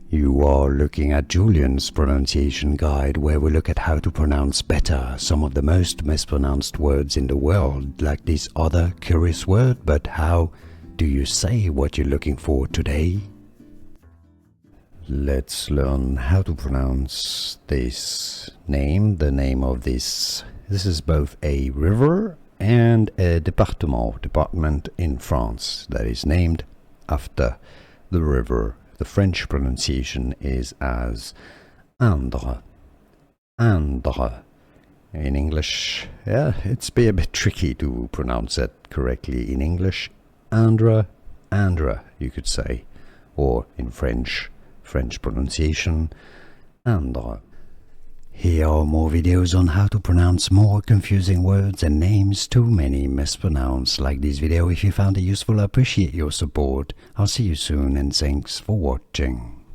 You are looking at Julian's pronunciation guide, where we look at how to pronounce better some of the most mispronounced words in the world, like this other curious word. But how do you say what you're looking for today? Let's learn how to pronounce this name, the name of this. This is both a river and a department in France that is named after the river. The French pronunciation is as Indre. Indre. In English, it's a bit tricky to pronounce it correctly in English. Indre, Indre, you could say. Or in French pronunciation, Indre. Here are more videos on how to pronounce more confusing words and names too many mispronounced. Like this video if you found it useful. I appreciate your support. I'll see you soon and thanks for watching.